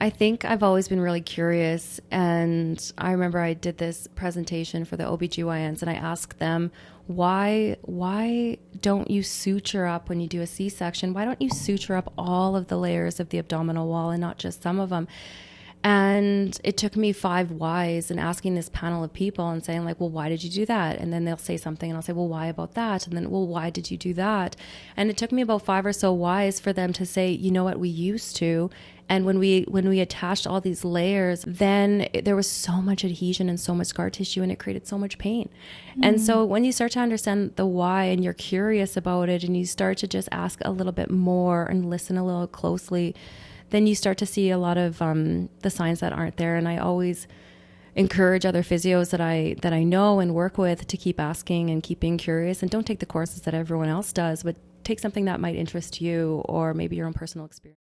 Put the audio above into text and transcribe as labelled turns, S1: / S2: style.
S1: I think I've always been really curious. And I remember I did this presentation for the OBGYNs and I asked them, why don't you suture up when you do a C-section? Why don't you suture up all of the layers of the abdominal wall and not just some of them? And it took me 5 whys and asking this panel of people and saying like, well, why did you do that? And then they'll say something and I'll say, well, why about that? And then, well, why did you do that? And it took me about 5 or so whys for them to say, you know what, we used to. And when we attached all these layers, then there was so much adhesion and so much scar tissue and it created so much pain. And so when you start to understand the why and you're curious about it and you start to just ask a little bit more and listen a little closely, then you start to see a lot of the signs that aren't there. And I always encourage other physios that I know and work with to keep asking and keep being curious, and don't take the courses that everyone else does, but take something that might interest you or maybe your own personal experience.